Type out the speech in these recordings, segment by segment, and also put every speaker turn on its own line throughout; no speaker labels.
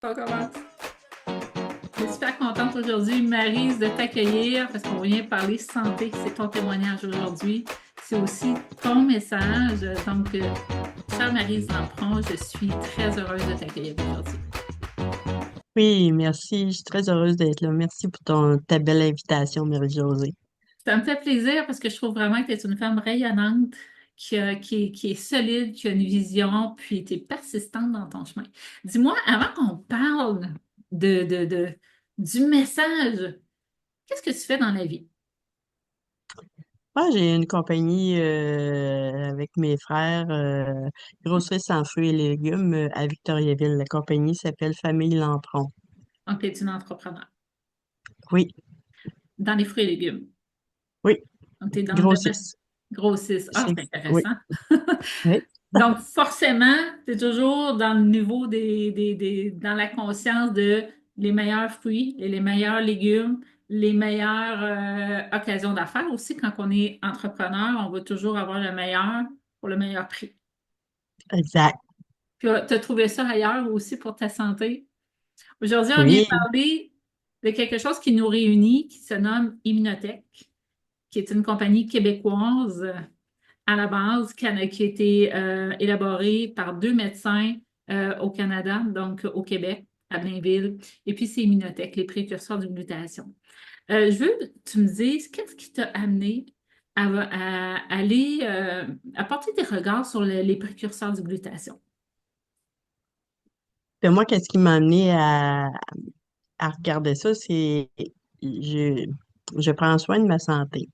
On commence. Je suis super contente aujourd'hui, Maryse, de t'accueillir parce qu'on vient parler santé. C'est ton témoignage aujourd'hui. C'est aussi ton message. Donc, chère Maryse Lampron, je suis très heureuse de t'accueillir aujourd'hui.
Oui, merci. Je suis très heureuse d'être là. Merci pour ta belle invitation, Marie-Josée.
Ça me fait plaisir parce que je trouve vraiment que tu es une femme rayonnante, qui est solide, qui a une vision, puis tu es persistante dans ton chemin. Dis-moi, avant qu'on parle du message, qu'est-ce que tu fais dans la vie?
Moi, j'ai une compagnie avec mes frères, grossistes en fruits et légumes à Victoriaville. La compagnie s'appelle Famille Lampron.
Donc, tu es une entrepreneur
Oui,
dans les fruits et légumes.
oui,
Donc, tu es dans le domaine
grossiste.
grossiste. Ah, c'est
Oui,
intéressant.
oui,
Donc, forcément, tu es toujours dans le niveau dans la conscience de les meilleurs fruits et les meilleurs légumes, les meilleures occasions d'affaires aussi. Quand on est entrepreneur, on veut toujours avoir le meilleur pour le meilleur prix.
exact.
Puis, tu as trouvé ça ailleurs aussi pour ta santé. Aujourd'hui, on vient
Oui,
parler de quelque chose qui nous réunit, qui se nomme Immunotech, qui est une compagnie québécoise à la base, qui a été élaborée par deux médecins au Canada, donc au Québec, à Blainville. Et puis, c'est Immunotech, les précurseurs de glutation. Je veux que tu me dises, qu'est-ce qui t'a amené à aller à porter tes regards sur les précurseurs de glutation?
puis moi, qu'est-ce qui m'a amené à regarder ça, c'est je, je prends soin de ma santé.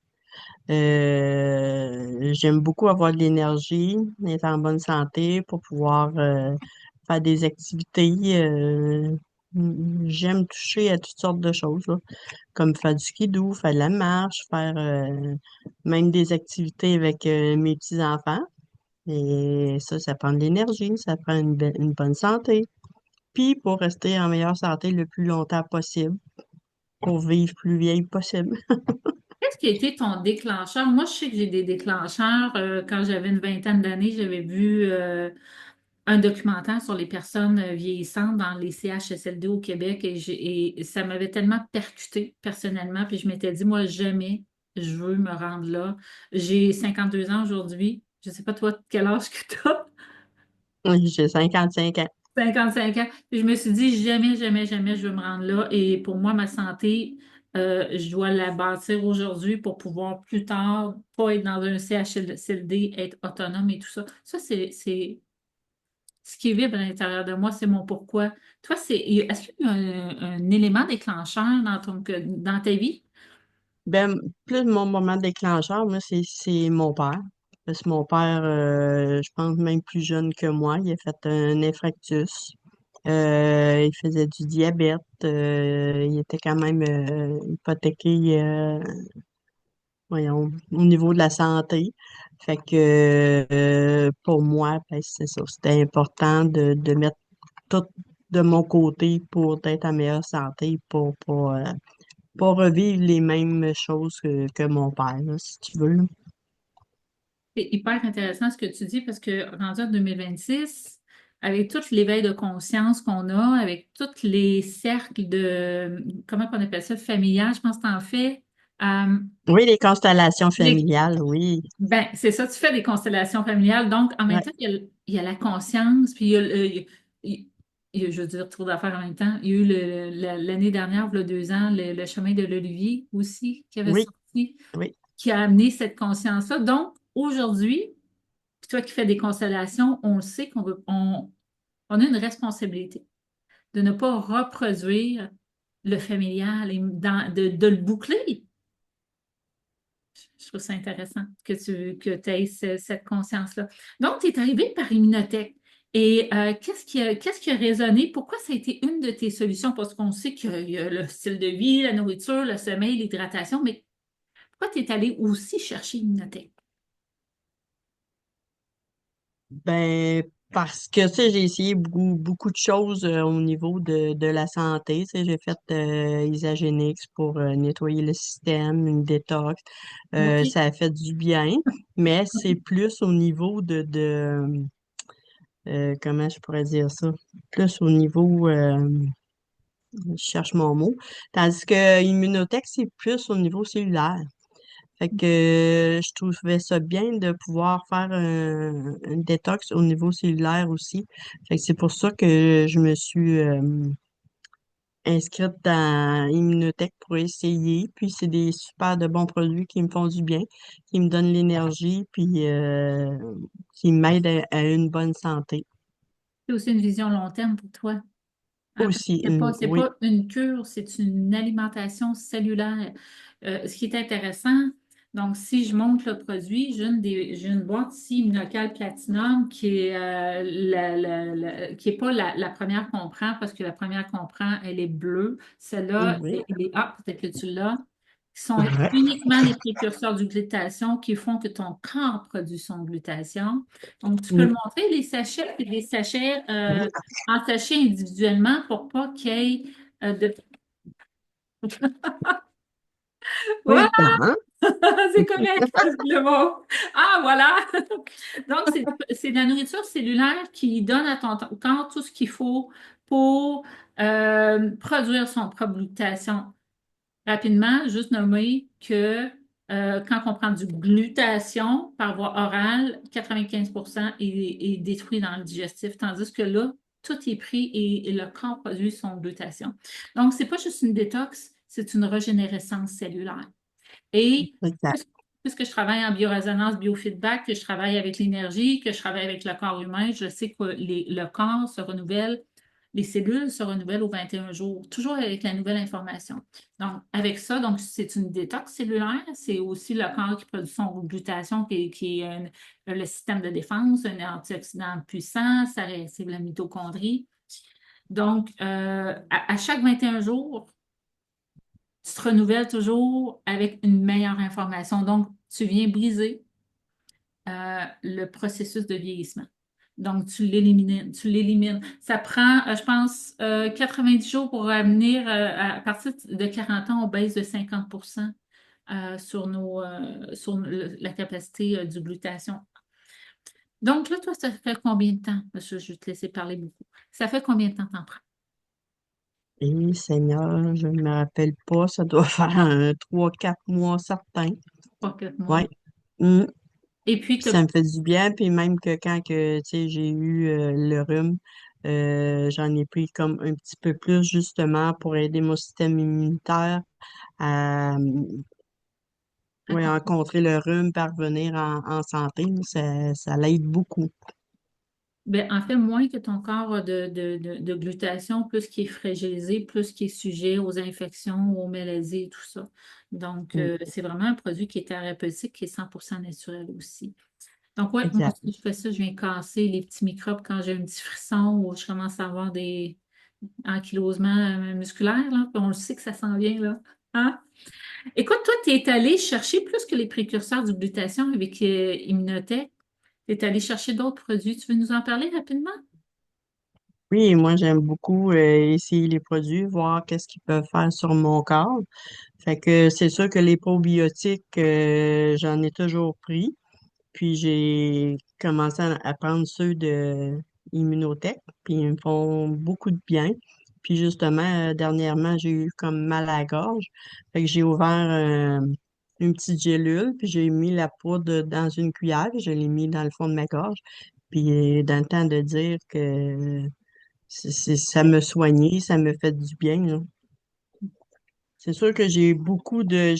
J'aime beaucoup avoir de l'énergie, être en bonne santé pour pouvoir faire des activités. J'aime toucher à toutes sortes de choses, là, comme faire du skidoo, faire de la marche, faire même des activités avec mes petits-enfants. Et ça prend de l'énergie, ça prend une bonne santé. Puis pour rester en meilleure santé le plus longtemps possible, pour vivre plus vieille possible.
Qu'est-ce qui a été ton déclencheur? Moi, je sais que j'ai des déclencheurs. Quand j'avais une vingtaine d'années, j'avais vu un documentaire sur les personnes vieillissantes dans les CHSLD au Québec et ça m'avait tellement percuté personnellement. Puis je m'étais dit, moi, jamais je veux me rendre là. J'ai 52 ans aujourd'hui. Je ne sais pas toi, quel âge que tu as?
J'ai 55 ans.
55 ans. Puis je me suis dit, jamais, jamais, jamais je veux me rendre là. Et pour moi, ma santé, je dois la bâtir aujourd'hui pour pouvoir plus tard pas être dans un CHSLD, être autonome et tout ça. Ça, c'est ce qui vibre à l'intérieur de moi, c'est mon pourquoi. Toi, est-ce qu'il y a un élément déclencheur dans ta vie?
Ben, plus mon moment déclencheur, moi, c'est mon père. Parce que mon père, je pense même plus jeune que moi, il a fait un infarctus. Il faisait du diabète. Il était quand même hypothéqué, voyons, au niveau de la santé. Fait que pour moi, ben, c'est ça. C'était important de mettre tout de mon côté pour être en meilleure santé, pour pas revivre les mêmes choses que mon père, là, si tu veux, là.
C'est hyper intéressant ce que tu dis parce que rendu en 2026, avec tout l'éveil de conscience qu'on a, avec tous les cercles comment on appelle ça, familial, je pense que tu en fais. Euh,
Oui, les constellations
les-
familiales, oui.
ben, c'est ça, tu fais des constellations familiales. Donc, en même
Ouais.
temps, il y a la conscience, puis il y a, je veux dire, trop d'affaires en même temps. Il y a eu l'année dernière, il y a 2 ans, le chemin de l'Olivier aussi qui avait
Oui,
sorti,
oui.
qui a amené cette conscience-là. Donc, aujourd'hui, puis toi qui fais des constellations, on le sait on a une responsabilité de ne pas reproduire le familial et de le boucler. Je trouve ça intéressant que tu aies cette conscience-là. Donc, tu es arrivé par Immunotech. Et qu'est-ce qui a résonné? Pourquoi ça a été une de tes solutions? Parce qu'on sait qu'il y a le style de vie, la nourriture, le sommeil, l'hydratation, mais pourquoi tu es allé aussi chercher Immunotech?
Ben, parce que, tu sais, j'ai essayé beaucoup de choses au niveau de la santé. Tu sais, j'ai fait Isagenix pour nettoyer le système, une détox.
OK.
Ça a fait du bien, mais c'est plus au niveau comment je pourrais dire ça? Plus au niveau, je cherche mon mot. Tandis que Immunotech, c'est plus au niveau cellulaire. Fait que je trouvais ça bien de pouvoir faire un détox au niveau cellulaire aussi. Fait que c'est pour ça que je me suis inscrite dans Immunotech pour essayer. Puis c'est des super de bons produits qui me font du bien, qui me donnent l'énergie, puis qui m'aident à une bonne santé.
C'est aussi une vision long terme pour toi. Hein, parce que
Aussi,
c'est
oui,
pas une cure, c'est une alimentation cellulaire. Ce qui est intéressant, donc si je monte le produit, j'ai une boîte ici, Immunocal Platinum, qui est, qui est pas la première qu'on prend, parce que la première qu'on prend, elle est bleue. Celle-là,
oui.
peut-être que tu l'as, qui sont
Ouais.
uniquement les précurseurs du glutathion qui font que ton corps produit son glutathion. Donc, tu peux le
Mm,
montrer, les sachets, c'est des sachets
oui.
en sachets individuellement pour pas qu'il y ait de...
Oui,
Ouais,
hein?
c'est correct, le mot. Ah, voilà. Donc, c'est de la nourriture cellulaire qui donne à ton corps tout ce qu'il faut pour produire son propre glutation. Rapidement, juste nommer que quand on prend du glutation par voie orale, 95% est détruit dans le digestif, tandis que là, tout est pris et le corps produit son glutation. Donc, c'est pas juste une détox, c'est une régénérescence cellulaire. Et
Exact.
puisque puisque je travaille en biorésonance, biofeedback, que je travaille avec l'énergie, que je travaille avec le corps humain, je sais que le corps se renouvelle, les cellules se renouvellent aux 21 jours, toujours avec la nouvelle information. Donc, avec ça, donc c'est une détox cellulaire, c'est aussi le corps qui produit son glutation, qui est le système de défense, un antioxydant puissant, ça réactive la mitochondrie. Donc, à chaque 21 jours, tu te renouvelles toujours avec une meilleure information. Donc, tu viens briser le processus de vieillissement. Donc, tu l'élimines. Ça prend, je pense, 90 jours pour revenir à partir de 40 ans, on baisse de 50 sur la capacité du glutation. Donc, là, toi, ça fait combien de temps? Je vais te laisser parler beaucoup. Ça fait combien de temps t'en prends?
Et Seigneur, je ne me rappelle pas, ça doit faire 3, 4 mois certains.
3, 4 mois.
Ouais. Mm.
Et puis,
Puis ça me fait du bien, puis même que quand que, tu sais, j'ai eu le rhume, j'en ai pris comme un petit peu plus justement pour aider mon système immunitaire à, ouais, rencontrer le rhume, parvenir en santé. Ça l'aide beaucoup.
ben, en fait, moins que ton corps a de glutation, plus qu'il est fragilisé, plus qu'il est sujet aux infections, aux maladies et tout ça. Donc,
Mm,
c'est vraiment un produit qui est thérapeutique, qui est 100% naturel aussi. Donc, ouais, moi
exact.
aussi, je fais ça, je viens casser les petits microbes quand j'ai un petit frisson ou je commence à avoir des ankylosements musculaires, là, puis on le sait que ça s'en vient, là. Hein? Écoute, toi, tu es allé chercher plus que les précurseurs du glutathion avec Immunotech. Tu es allé chercher d'autres produits. Tu veux nous en parler rapidement?
Oui, moi j'aime beaucoup essayer les produits, voir qu'est-ce qu'ils peuvent faire sur mon corps. Fait que c'est sûr que les probiotiques, j'en ai toujours pris. Puis j'ai commencé à prendre ceux de Immunotech, puis ils me font beaucoup de bien. Puis justement, dernièrement, j'ai eu comme mal à la gorge. Fait que j'ai ouvert une petite gélule, puis j'ai mis la poudre dans une cuillère, puis je l'ai mis dans le fond de ma gorge. Puis dans le temps de dire que ça me soignait, ça me fait du bien, là. C'est sûr que j'ai beaucoup de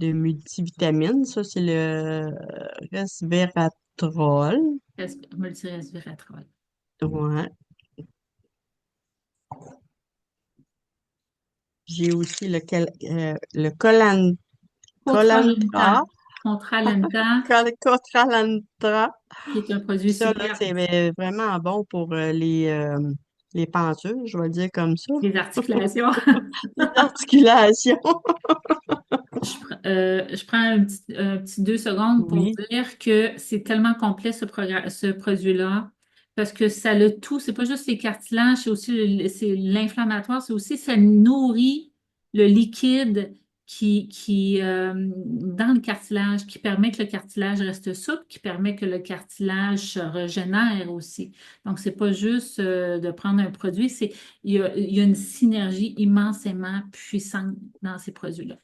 multivitamines. Ça, c'est le resveratrol.
Multiresveratrol.
Ouais. J'ai aussi le
Contralenta.
colantra,
Contralenta,
cotralantra.
qui est un produit
Ça, là,
super.
c'est vraiment bon pour les pentures, je vais le dire comme ça.
Les articulations.
Les articulations.
Je prends un petit 2 secondes pour
Oui,
dire que c'est tellement complet ce produit-là, parce que ça le tout, c'est pas juste les cartilages, c'est aussi c'est l'inflammatoire, c'est aussi ça nourrit le liquide dans le cartilage, qui permet que le cartilage reste souple, qui permet que le cartilage se régénère aussi. Donc, c'est pas juste de prendre un produit, il y a une synergie immensément puissante dans ces produits-là.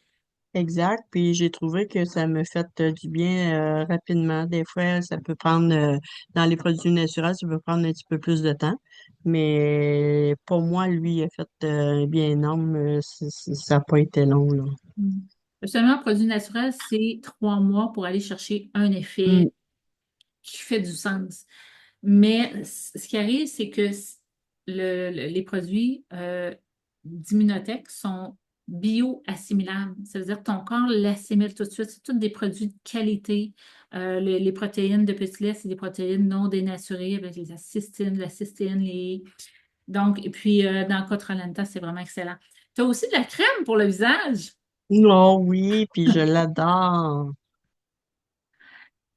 Exact. Puis j'ai trouvé que ça me fait du bien rapidement. Des fois, ça peut prendre, dans les produits naturels, ça peut prendre un petit peu plus de temps. Mais pour moi, lui, il a fait un bien énorme. Ça n'a pas été long, là.
Mm. Seulement, produit naturel, c'est 3 mois pour aller chercher un
Mm.
effet qui fait du sens. Mais ce qui arrive, c'est que les produits d'Immunotech sont bio-assimilables. Ça veut dire que ton corps l'assimile tout de suite. C'est tous des produits de qualité. Les protéines de petit lait, c'est des protéines non dénaturées avec la cystine, donc, et puis dans le cas de Trolanta, c'est vraiment excellent. Tu as aussi de la crème pour le visage.
Non, oui, puis je l'adore.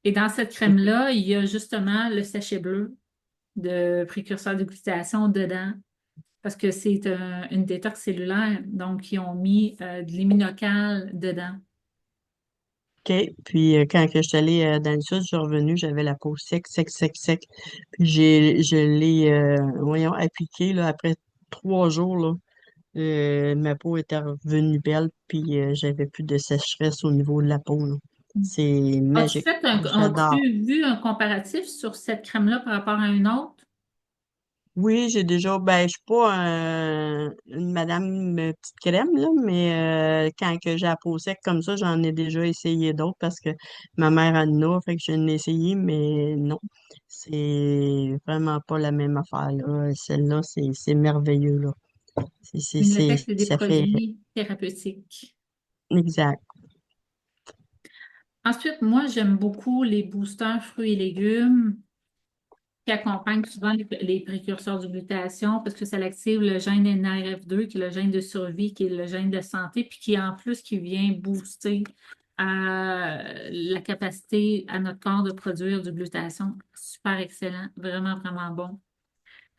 Et dans cette crème-là, il y a justement le sachet bleu de précurseur de glutation dedans, parce que c'est une détox cellulaire. Donc, ils ont mis de l'immunocal dedans.
OK. Puis quand que je suis allée dans le sud, je suis revenue, j'avais la peau sec, sec, sec, sec. Puis je l'ai, voyons, appliqué, là, après 3 jours, là. Ma peau était revenue belle, puis j'avais plus de sécheresse au niveau de la peau, là. C'est
As-tu
magique.
fait
J'adore.
as-tu vu un comparatif sur cette crème-là par rapport à une autre?
Oui, j'ai déjà, ben, je suis pas une madame petite crème, là, mais quand que j'ai la peau sec comme ça, j'en ai déjà essayé d'autres parce que ma mère en a, fait que je l'ai essayé, mais non, c'est vraiment pas la même affaire, là. Celle-là, c'est merveilleux, là.
Immunotech, c'est des
Ça fait
produits thérapeutiques.
exact.
Ensuite, moi, j'aime beaucoup les boosters fruits et légumes qui accompagnent souvent les précurseurs du glutation parce que ça active le gène NRF2, qui est le gène de survie, qui est le gène de santé, puis qui en plus qui vient booster la capacité à notre corps de produire du glutation. Super excellent, vraiment, vraiment bon.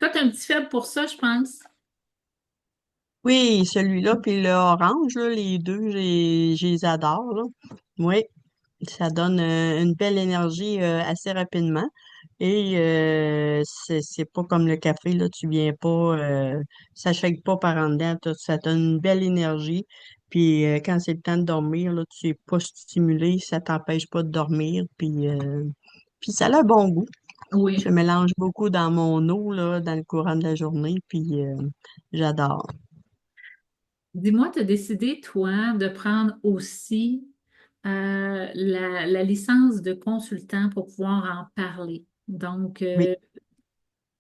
Toi, tu as un petit faible pour ça, je pense.
Oui, celui-là, puis le orange, là, les deux, je les adore, là. Oui. Ça donne une belle énergie assez rapidement. Et c'est pas comme le café, là, tu viens pas, ça shake pas par en dedans, ça donne une belle énergie. Puis quand c'est le temps de dormir, là, tu es pas stimulé, ça t'empêche pas de dormir. Puis ça a un bon goût.
Oui.
Je mélange beaucoup dans mon eau, là, dans le courant de la journée, puis j'adore.
Dis-moi, tu as décidé, toi, de prendre aussi la licence de consultant pour pouvoir en parler. Donc,
Oui.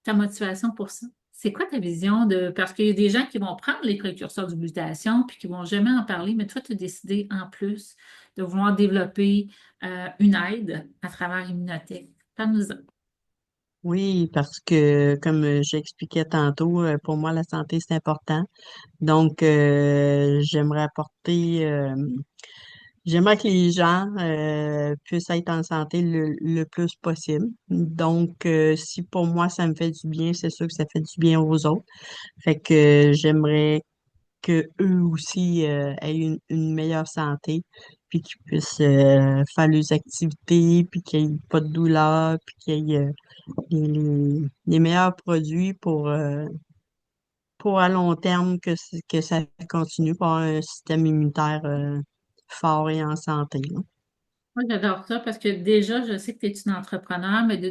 ta motivation pour ça, c'est quoi ta vision de... Parce qu'il y a des gens qui vont prendre les précurseurs de glutation puis qui vont jamais en parler, mais toi, tu as décidé en plus de vouloir développer une aide à travers Immunotech. Parle-nous-en.
Oui, parce que comme j'expliquais tantôt, pour moi, la santé, c'est important. Donc, j'aimerais que les gens puissent être en santé le plus possible. Donc, si pour moi, ça me fait du bien, c'est sûr que ça fait du bien aux autres. Fait que j'aimerais que eux aussi aient une meilleure santé, puis qu'ils puissent faire leurs activités, puis qu'il n'y ait pas de douleur, puis qu'il y ait les meilleurs produits pour à long terme que ça continue pour avoir un système immunitaire fort et en santé, là.
Moi, j'adore ça parce que déjà, je sais que tu es une entrepreneur, mais de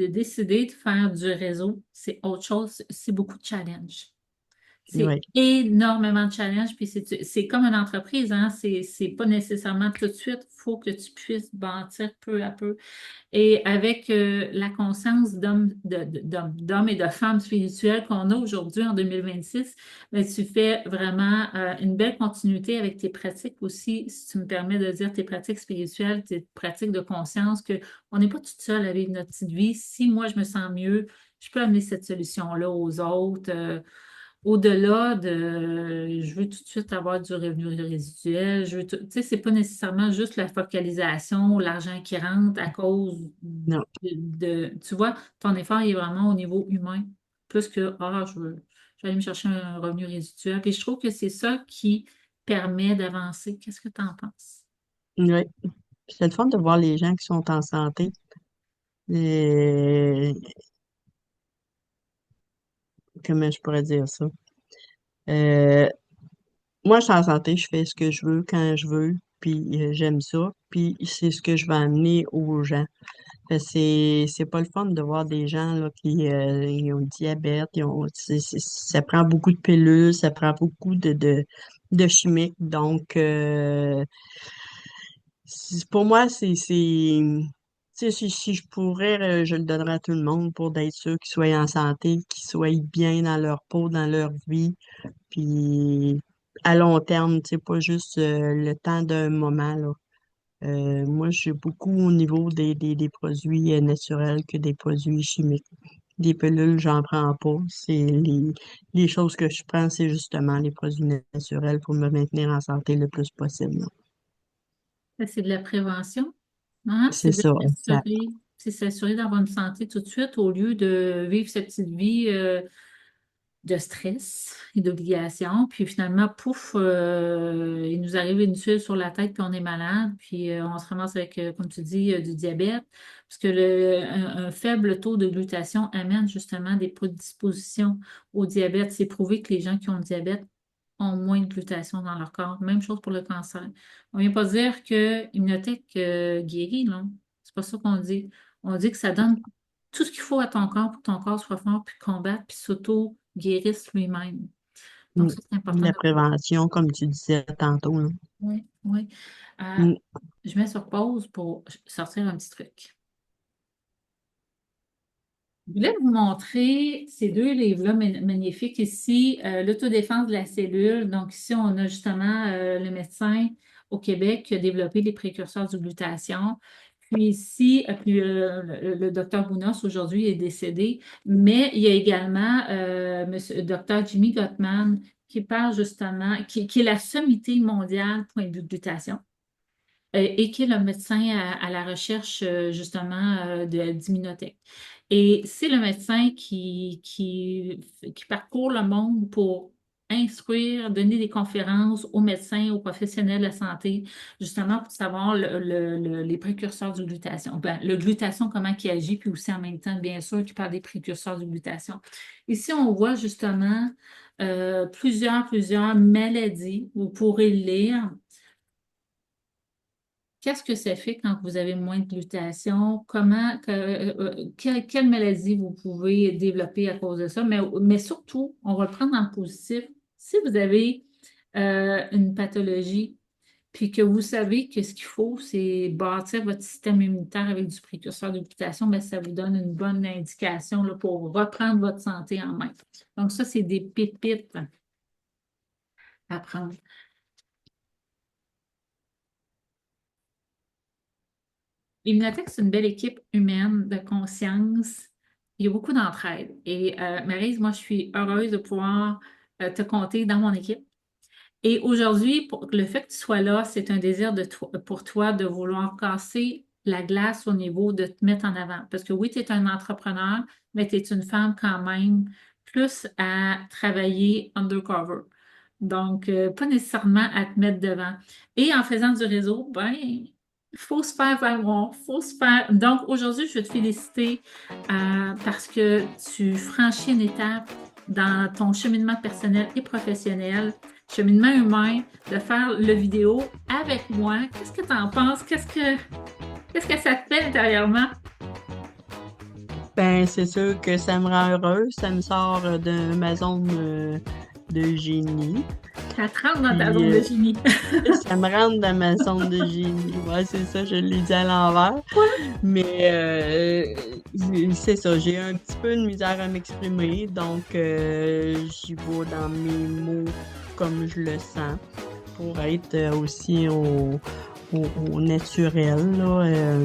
décider de faire du réseau, c'est autre chose, c'est beaucoup de challenge. C'est
Oui,
énormément de challenge, puis c'est comme une entreprise, hein? C'est pas nécessairement tout de suite, il faut que tu puisses bâtir peu à peu. Et avec la conscience d'hommes et de femmes spirituelles qu'on a aujourd'hui en 2026, ben, tu fais vraiment une belle continuité avec tes pratiques aussi, si tu me permets de dire tes pratiques spirituelles, tes pratiques de conscience, qu'on n'est pas toute seule à vivre notre petite vie. Si moi, je me sens mieux, je peux amener cette solution-là aux autres. Au-delà de je veux tout de suite avoir du revenu résiduel, tu sais, c'est pas nécessairement juste la focalisation, l'argent qui rentre à cause
non.
tu vois, ton effort est vraiment au niveau humain, plus que je vais aller me chercher un revenu résiduel. Puis je trouve que c'est ça qui permet d'avancer. Qu'est-ce que tu en penses?
Oui. C'est le fun de voir les gens qui sont en santé. Et, comment je pourrais dire ça? Euh, Moi, je suis en santé, je fais ce que je veux quand je veux, puis j'aime ça, puis c'est ce que je vais amener aux gens. Fait que c'est pas le fun de voir des gens là, qui ils ont le diabète, ça prend beaucoup de pilules, ça prend beaucoup de chimiques. Donc, pour moi, tu sais, si je pourrais, je le donnerais à tout le monde pour d'être sûr qu'ils soient en santé, qu'ils soient bien dans leur peau, dans leur vie, puis à long terme, tu sais, pas juste le temps d'un moment, là. Moi, je suis beaucoup au niveau des produits naturels que des produits chimiques. Des pilules, j'en prends pas. Les choses que je prends, c'est justement les produits naturels pour me maintenir en santé le plus possible.
Ça, c'est de la prévention, hein?
C'est ça, exact.
C'est s'assurer d'avoir une santé tout de suite au lieu de vivre cette petite vie de stress et d'obligation. Puis finalement, pouf, il nous arrive une tuile sur la tête, puis on est malade, puis on se ramasse avec, comme tu dis, du diabète. Parce que un faible taux de glutation amène justement des prédispositions au diabète. C'est prouvé que les gens qui ont le diabète ont moins de glutation dans leur corps. Même chose pour le cancer. On ne vient pas dire que Immunotech guérit, non? C'est pas ça qu'on dit. On dit que ça donne tout ce qu'il faut à ton corps pour que ton corps soit fort, puis combattre, puis s'auto-guérisse lui-même. Donc,
Mm.
ça, c'est important
La
de...
prévention, comme tu disais tantôt, là.
Oui, oui. Euh,
Mm.
je mets sur pause pour sortir un petit truc. Je voulais vous montrer ces deux livres-là magnifiques ici, L'autodéfense de la cellule. Donc ici, on a justement le médecin au Québec qui a développé les précurseurs du glutathion. Puis ici, le docteur Bounos aujourd'hui est décédé, mais il y a également monsieur, docteur Jimmy Gottman qui parle justement, qui est la sommité mondiale point de vue glutathion et qui est le médecin à la recherche justement d'immunotech. Et c'est le médecin qui parcourt le monde pour instruire, donner des conférences aux médecins, aux professionnels de la santé, justement pour savoir les précurseurs du glutathion. Ben, le glutathion, comment il agit, puis aussi en même temps, bien sûr, qui parle des précurseurs du glutathion. Ici, on voit justement plusieurs maladies. Vous pourrez le lire. Qu'est-ce que ça fait quand vous avez moins de glutation? Quelle maladie vous pouvez développer à cause de ça? Mais surtout, on va le prendre en positif. Si vous avez une pathologie, puis que vous savez que ce qu'il faut, c'est bâtir votre système immunitaire avec du précurseur de glutation, bien, ça vous donne une bonne indication là, pour reprendre votre santé en main. Donc, ça, c'est des pépites à prendre. Immunotech, c'est une belle équipe humaine de conscience. Il y a beaucoup d'entraide. Et Maryse, moi, je suis heureuse de pouvoir te compter dans mon équipe. Et aujourd'hui, le fait que tu sois là, c'est un désir pour toi de vouloir casser la glace au niveau de te mettre en avant. Parce que oui, tu es un entrepreneur, mais tu es une femme quand même plus à travailler undercover. Donc, pas nécessairement à te mettre devant. Et en faisant du réseau, ben, il faut se faire valoir, faut se faire. Donc, aujourd'hui, je veux te féliciter parce que tu franchis une étape dans ton cheminement personnel et professionnel, cheminement humain, de faire le vidéo avec moi. Qu'est-ce que tu en penses? Qu'est-ce que ça te fait intérieurement?
Ben, c'est sûr que ça me rend heureuse, ça me sort de ma zone de génie.
Ça te rentre dans ta
Puis
zone de génie.
ça me rentre dans ma zone de génie. Ouais, c'est ça, je l'ai dit à l'envers. Mais c'est ça, j'ai un petit peu de misère à m'exprimer, donc j'y vais dans mes mots comme je le sens pour être aussi au naturel, là.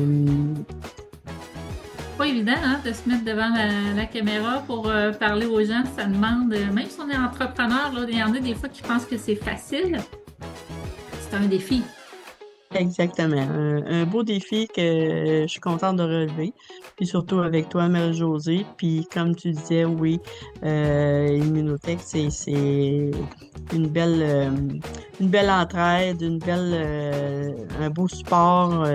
Pas évident hein, de se mettre devant la caméra pour parler aux gens. Ça demande, même si on est entrepreneur, là, il y en a des fois qui pensent que c'est facile. C'est un défi.
Exactement. Un beau défi que je suis contente de relever. Puis surtout avec toi, Marie-Josée. Puis comme tu disais, oui, Immunotech, c'est une belle une belle entraide, un beau support.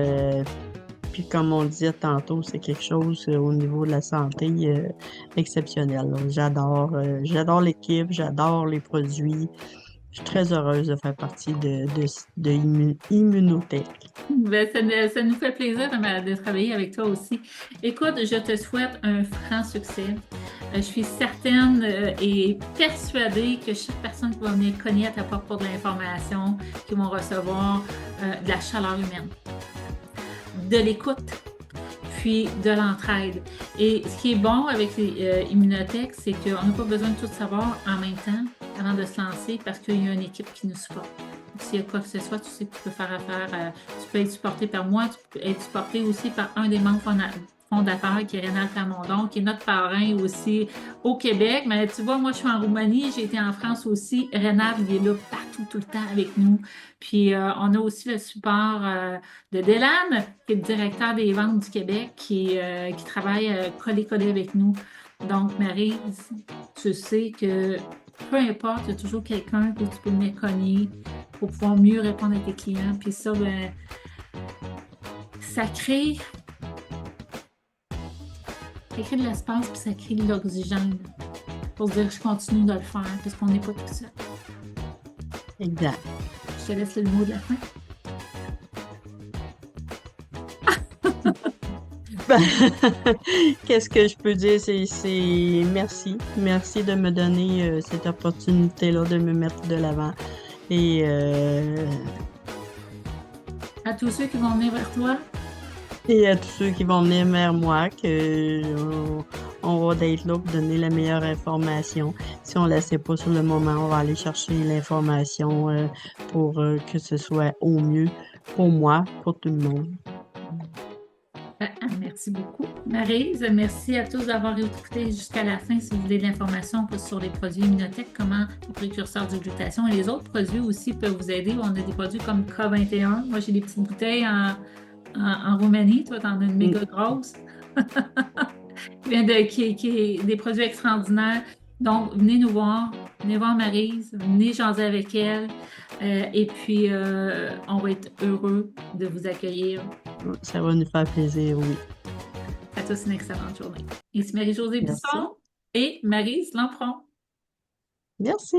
Puis comme on le disait tantôt, c'est quelque chose au niveau de la santé exceptionnel, là. J'adore l'équipe, j'adore les produits. Je suis très heureuse de faire partie de Immunotech.
Ben, ça nous fait plaisir de travailler avec toi aussi. Écoute, je te souhaite un franc succès. Je suis certaine et persuadée que chaque personne qui va venir cogner à ta porte pour de l'information, qui vont recevoir de la chaleur humaine, de l'écoute, puis de l'entraide. Et ce qui est bon avec les Immunotech, c'est qu'on n'a pas besoin de tout savoir en même temps avant de se lancer parce qu'il y a une équipe qui nous supporte. S'il y a quoi que ce soit, tu sais que tu peux faire affaire, tu peux être supporté par moi, tu peux être supporté aussi par un des membres fondateurs qui est Rénal Plamondon, qui est notre parrain aussi au Québec. Mais tu vois, moi, je suis en Roumanie, j'ai été en France aussi. Rénal, il est là partout, tout le temps avec nous. Puis, on a aussi le support de Delan, qui est le directeur des ventes du Québec, qui travaille collé-collé avec nous. Donc, Marie, tu sais que peu importe, il y a toujours quelqu'un que tu peux venir cogner pour pouvoir mieux répondre à tes clients. Puis ça, ben, ça crée de l'espace puis ça crée de l'oxygène pour se dire je continue de le faire parce qu'on n'est pas tout seul.
Exact.
Je te laisse le mot de la fin.
Qu'est-ce que je peux dire? C'est merci. Merci de me donner cette opportunité-là de me mettre de l'avant. Et,
À tous ceux qui vont venir vers toi,
et à tous ceux qui vont venir vers moi, on va être là pour donner la meilleure information. Si on ne la sait pas sur le moment, on va aller chercher l'information pour que ce soit au mieux pour moi, pour tout le monde.
merci beaucoup. Maryse, merci à tous d'avoir écouté jusqu'à la fin. Si vous voulez de l'information sur les produits Immunotech, comment les précurseurs de glutation et les autres produits aussi peuvent vous aider. On a des produits comme K21. Moi, j'ai des petites bouteilles en Roumanie. Toi, tu en as une méga grosse. qui est des produits extraordinaires. Donc, venez nous voir, venez voir Maryse, venez jaser avec elle. Et puis, on va être heureux de vous accueillir.
Ça va nous faire plaisir, oui.
À tous une excellente journée. Ici Marie-Josée
Merci.
Bisson et Maryse Lampron.
Merci.